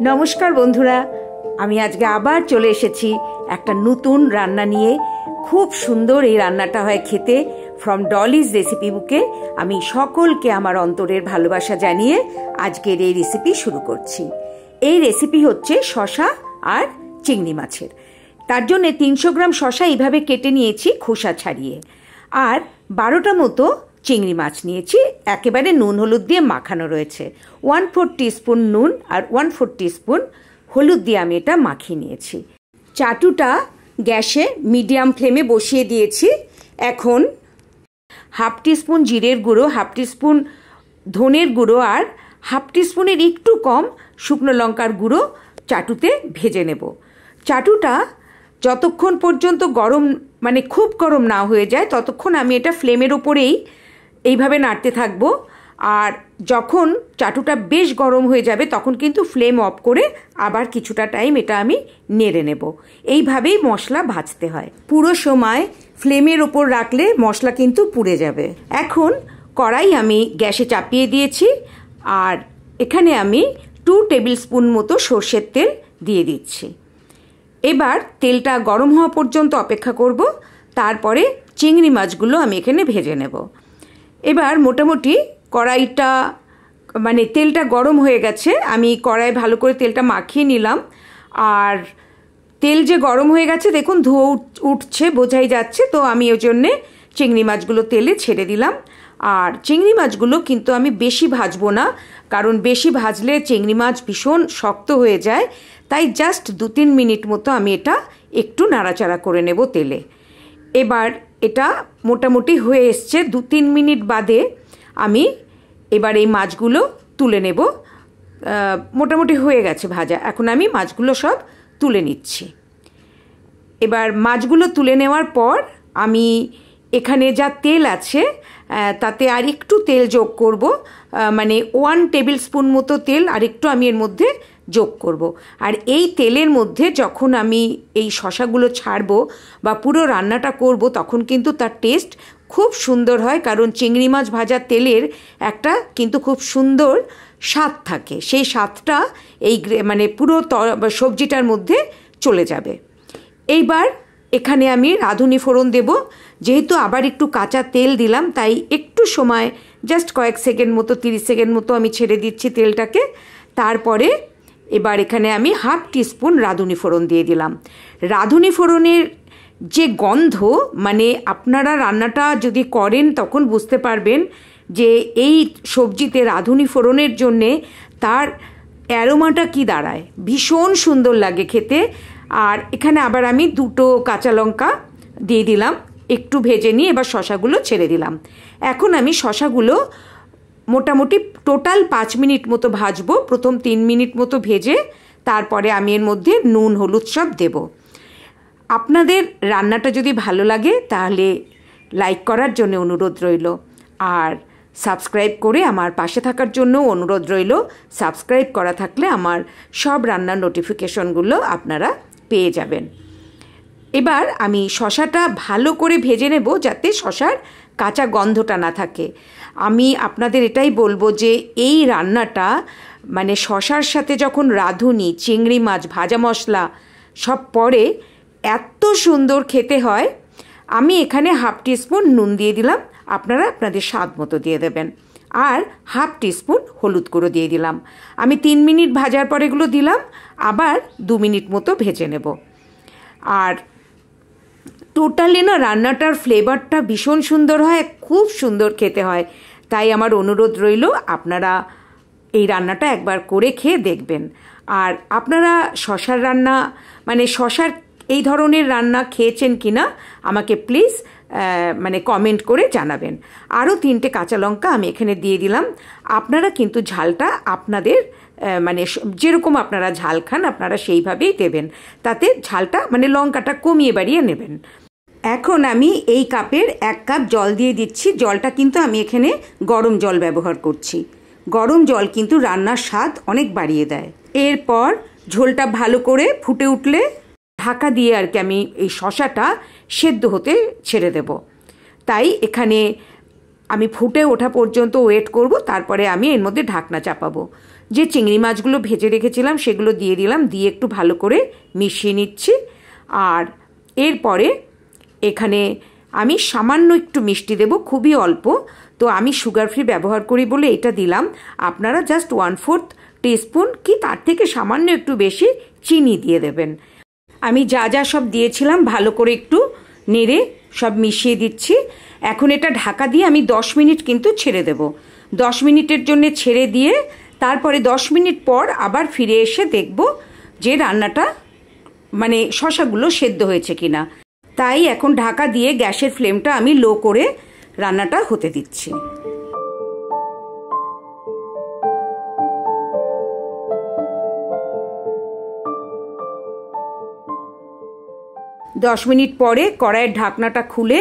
নমস্কার বন্ধুরা, আমি আজকে আবার চলে এসেছি একটা নতুন রান্না নিয়ে। খুব সুন্দর এই রান্নাটা হয় খেতে। ফ্রম ডলিজ রেসিপি বুকে আমি সকলকে আমার অন্তরের ভালোবাসা জানিয়ে আজকের এই রেসিপি শুরু করছি। এই রেসিপি হচ্ছে শসা আর চিংড়ি মাছের। তার জন্য 300 গ্রাম শসা এইভাবে কেটে নিয়েছি খোসা ছাড়িয়ে, আর 12টা মতো চিংড়ি মাছ নিয়েছি, একেবারে নুন হলুদ দিয়ে মাখানো রয়েছে। 1/4 টিস্পুন নুন আর 1/4 টিস্পুন হলুদ দিয়ে আমি এটা মাখিয়ে নিয়েছি। চাটুটা গ্যাসে মিডিয়াম ফ্লেমে বসিয়ে দিয়েছি। এখন 1/2 টিস্পুন জিরের গুঁড়ো, 1/2 টিস্পুন ধনের গুঁড়ো আর 1/2 টিস্পুনের একটু কম শুকনো লঙ্কার গুঁড়ো চাটুতে ভেজে নেব। চাটুটা যতক্ষণ পর্যন্ত গরম, মানে খুব গরম না হয়ে যায়, ততক্ষণ আমি এটা ফ্লেমের ওপরেই এইভাবে নাড়তে থাকবো। আর যখন চাটুটা বেশ গরম হয়ে যাবে তখন কিন্তু ফ্লেম অফ করে আবার কিছুটা টাইম এটা আমি নেড়ে নেব। এইভাবেই মশলা ভাজতে হয়। পুরো সময় ফ্লেমের ওপর রাখলে মশলা কিন্তু পুড়ে যাবে। এখন কড়াই আমি গ্যাসে চাপিয়ে দিয়েছি, আর এখানে আমি 2 টেবিল স্পুন মতো সর্ষের তেল দিয়ে দিচ্ছি। এবার তেলটা গরম হওয়া পর্যন্ত অপেক্ষা করব, তারপরে চিংড়ি মাছগুলো আমি এখানে ভেজে নেব। এবার মোটামুটি কড়াইটা, মানে তেলটা গরম হয়ে গেছে। আমি কড়াই ভালো করে তেলটা মাখিয়ে নিলাম, আর তেল যে গরম হয়ে গেছে দেখুন, ধোঁয়া উঠছে, বোঝাই যাচ্ছে। তো আমি ওই জন্যে চিংড়ি মাছগুলো তেলে ছেড়ে দিলাম। আর চিংড়ি মাছগুলো কিন্তু আমি বেশি ভাজবো না, কারণ বেশি ভাজলে চিংড়ি মাছ ভীষণ শক্ত হয়ে যায়। তাই জাস্ট 2-3 মিনিট মতো আমি এটা একটু নাড়াচাড়া করে নেব তেলে। এবার এটা মোটামুটি হয়ে এসছে। 2-3 মিনিট বাদে আমি এবার এই মাছগুলো তুলে নেব। মোটামুটি হয়ে গেছে ভাজা। এখন আমি মাছগুলো সব তুলে নিচ্ছি। এবার মাছগুলো তুলে নেওয়ার পর আমি এখানে যা তেল আছে তাতে আর একটু তেল যোগ করব, মানে 1 টেবিল স্পুন মতো তেল আর একটু আমি এর মধ্যে যোগ করব। আর এই তেলের মধ্যে যখন আমি এই শসাগুলো ছাড়বো বা পুরো রান্নাটা করব, তখন কিন্তু তার টেস্ট খুব সুন্দর হয়, কারণ চিংড়ি মাছ ভাজার তেলের একটা কিন্তু খুব সুন্দর স্বাদ থাকে। সেই স্বাদটা এই মানে পুরো সবজিটার মধ্যে চলে যাবে। এইবার এখানে আমি রাঁধুনি ফোড়ন দেব। যেহেতু আবার একটু কাঁচা তেল দিলাম, তাই একটু সময়, জাস্ট কয়েক সেকেন্ড মতো, 30 সেকেন্ড মতো আমি ছেড়ে দিচ্ছি তেলটাকে। তারপরে এবার এখানে আমি 1/2 টিস্পুন রাঁধুনি ফোড়ন দিয়ে দিলাম। রাঁধুনি ফোড়নের যে গন্ধ, মানে আপনারা রান্নাটা যদি করেন তখন বুঝতে পারবেন যে এই সবজিতে রাঁধুনি ফোড়নের জন্যে তার অ্যারোমাটা কি দাঁড়ায়, ভীষণ সুন্দর লাগে খেতে। আর এখানে আবার আমি 2টো কাঁচা লঙ্কা দিয়ে দিলাম, একটু ভেজে নিয়ে এবার শসাগুলো ছেড়ে দিলাম। এখন আমি শসাগুলো মোটামুটি টোটাল 5 মিনিট মতো ভাজবো। প্রথম 3 মিনিট মতো ভেজে তারপরে আমি এর মধ্যে নুন হলুদ সব দেব। আপনাদের রান্নাটা যদি ভালো লাগে তাহলে লাইক করার জন্য অনুরোধ রইল, আর সাবস্ক্রাইব করে আমার পাশে থাকার জন্য অনুরোধ রইল। সাবস্ক্রাইব করা থাকলে আমার সব রান্নার নোটিফিকেশনগুলো আপনারা পেয়ে যাবেন। এবার আমি শসাটা ভালো করে ভেজে নেব, যাতে শসার কাঁচা গন্ধটা না থাকে। আমি আপনাদের এটাই বলবো যে এই রান্নাটা, মানে শসার সাথে যখন রাঁধুনি, চিংড়ি মাছ, ভাজা মশলা সব পড়ে, এত সুন্দর খেতে হয়। আমি এখানে 1/2 টিস্পুন নুন দিয়ে দিলাম, আপনারা আপনাদের স্বাদ মতো দিয়ে দেবেন। আর 1/2 টিস্পুন হলুদ গুঁড়ো দিয়ে দিলাম। আমি 3 মিনিট ভাজার পর এগুলো দিলাম, আবার 2 মিনিট মতো ভেজে নেব। আর টোটালি না রান্নাটার ফ্লেভারটা ভীষণ সুন্দর হয়, খুব সুন্দর খেতে হয়। তাই আমার অনুরোধ রইল, আপনারা এই রান্নাটা একবার করে খেয়ে দেখবেন। আর আপনারা শসার রান্না, মানে শসার এই ধরনের রান্না খেয়েছেন কি না আমাকে প্লিজ মানে কমেন্ট করে জানাবেন। আরও 3টে কাঁচা লঙ্কা আমি এখানে দিয়ে দিলাম। আপনারা কিন্তু ঝালটা আপনাদের, মানে যেরকম আপনারা ঝাল খান আপনারা সেইভাবেই দেবেন, তাতে ঝালটা মানে লঙ্কাটা কমিয়ে বাড়িয়ে নেবেন। এখন আমি এই কাপের 1 কাপ জল দিয়ে দিচ্ছি। জলটা কিন্তু আমি এখানে গরম জল ব্যবহার করছি। গরম জল কিন্তু রান্নার স্বাদ অনেক বাড়িয়ে দেয়। এরপর ঝোলটা ভালো করে ফুটে উঠলে ঢাকা দিয়ে আর কি আমি এই শসাটা সেদ্ধ হতে ছেড়ে দেব। তাই এখানে আমি ফুটে ওঠা পর্যন্ত ওয়েট করব, তারপরে আমি এর মধ্যে ঢাকনা চাপাবো। যে চিংড়ি মাছগুলো ভেজে রেখেছিলাম সেগুলো দিয়ে দিলাম, দিয়ে একটু ভালো করে মিশিয়ে নিচ্ছি। আর এরপরে এখানে আমি সামান্য একটু মিষ্টি দেব, খুবই অল্প। তো আমি সুগার ফ্রি ব্যবহার করি বলে এটা দিলাম। আপনারা জাস্ট 1/4 টিস্পুন কি তার থেকে সামান্য একটু বেশি চিনি দিয়ে দেবেন। আমি যা যা সব দিয়েছিলাম ভালো করে একটু নেড়ে সব মিশিয়ে দিচ্ছি। এখন এটা ঢাকা দিয়ে আমি 10 মিনিট কিন্তু ছেড়ে দেব। 10 মিনিটের জন্য ছেড়ে দিয়ে তারপরে 10 মিনিট পর আবার ফিরে এসে দেখব যে রান্নাটা মানে শসাগুলো সেদ্ধ হয়েছে কিনা। তাই এখন ঢাকা দিয়ে গ্যাসের ফ্লেমটা আমি লো করে রান্নাটা হতে দিচ্ছি। 10 মিনিট পরে কড়াইয়ের ঢাকনাটা খুলে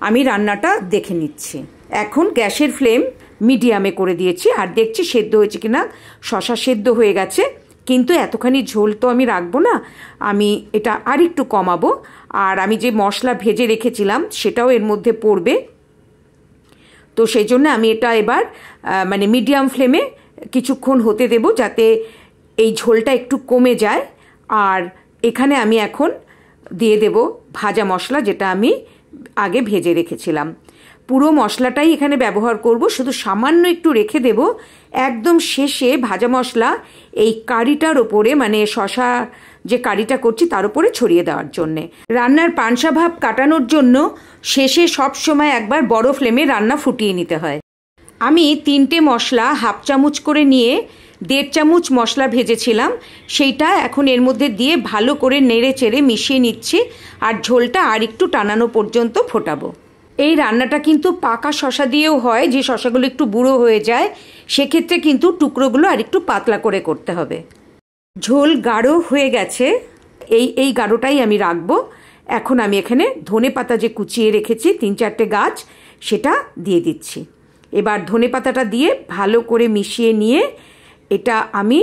আমি রান্নাটা দেখে নিচ্ছি। এখন গ্যাসের ফ্লেম মিডিয়ামে করে দিয়েছি আর দেখছি সেদ্ধ হয়েছে কিনা। শসা সেদ্ধ হয়ে গেছে, কিন্তু এতখানি ঝোল তো আমি রাখবো না, আমি এটা আর একটু কমাবো। আর আমি যে মশলা ভেজে রেখেছিলাম সেটাও এর মধ্যে পড়বে। তো সেই জন্য আমি এটা এবার মানে মিডিয়াম ফ্লেমে কিছুক্ষণ হতে দেব যাতে এই ঝোলটা একটু কমে যায়। আর এখানে আমি এখন দিয়ে দেব ভাজা মশলা, যেটা আমি আগে ভেজে রেখেছিলাম। পুরো মশলাটাই এখানে ব্যবহার করব, শুধু সামান্য একটু রেখে দেব একদম শেষে ভাজা মশলা এই কারিটার ওপরে, মানে শসা যে কারিটা করছি তার উপরে ছড়িয়ে দেওয়ার জন্যে। রান্নার পানসা ভাব কাটানোর জন্য শেষে সব সময় একবার বড় ফ্লেমে রান্না ফুটিয়ে নিতে হয়। আমি 3টে মশলা হাফ চামচ করে নিয়ে 1.5 চামচ মশলা ভেজেছিলাম, সেইটা এখন এর মধ্যে দিয়ে ভালো করে নেড়ে চেড়ে মিশিয়ে নিচ্ছি। আর ঝোলটা আর একটু টানানো পর্যন্ত ফোটাবো। এই রান্নাটা কিন্তু পাকা শসা দিয়েও হয়, যে শসাগুলো একটু বুড়ো হয়ে যায়, সেক্ষেত্রে কিন্তু টুকরোগুলো আর একটু পাতলা করে করতে হবে। ঝোল গাঢ় হয়ে গেছে, এই গাঢ়টাই আমি রাখবো। এখন আমি এখানে ধনেপাতা যে কুচিয়ে রেখেছি 3-4টে গাছ, সেটা দিয়ে দিচ্ছি। এবার ধনেপাতাটা দিয়ে ভালো করে মিশিয়ে নিয়ে এটা আমি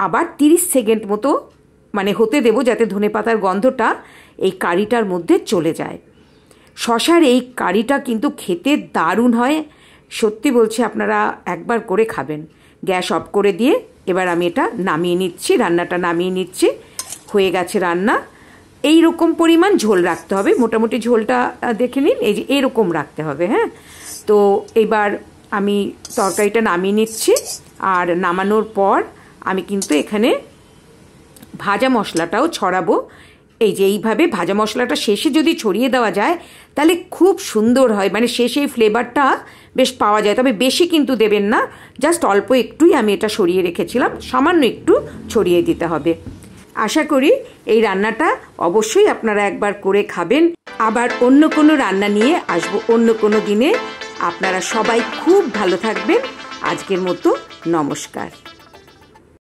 আবার 30 সেকেন্ড মতো মানে হতে দেব, যাতে ধনেপাতার গন্ধটা এই কারিটার মধ্যে চলে যায়। শসার এই কারিটা কিন্তু খেতে দারুণ হয়, সত্যি বলছি, আপনারা একবার করে খাবেন। গ্যাস অফ করে দিয়ে এবার আমি এটা নামিয়ে নিচ্ছি, রান্নাটা নামিয়ে নিচ্ছি। হয়ে গেছে রান্না। এই রকম পরিমাণ ঝোল রাখতে হবে, মোটামুটি ঝোলটা দেখে নিন, এই যে এরকম রাখতে হবে। হ্যাঁ, তো এবার আমি তরকারিটা নামিয়ে নিচ্ছি। আর নামানোর পর আমি কিন্তু এখানে ভাজা মশলাটাও ছড়াবো। এই যে এইভাবে ভাজা মশলাটা শেষে যদি ছড়িয়ে দেওয়া যায় তাহলে খুব সুন্দর হয়, মানে শেষে এই ফ্লেভারটা বেশ পাওয়া যায়। তবে বেশি কিন্তু দেবেন না, জাস্ট অল্প একটুই আমি এটা সরিয়ে রেখেছিলাম, সামান্য একটু ছড়িয়ে দিতে হবে। আশা করি এই রান্নাটা অবশ্যই আপনারা একবার করে খাবেন। আবার অন্য কোনো রান্না নিয়ে আসবো অন্য কোনো দিনে। আপনারা সবাই খুব ভালো থাকবেন। আজকের মতো নমস্কার।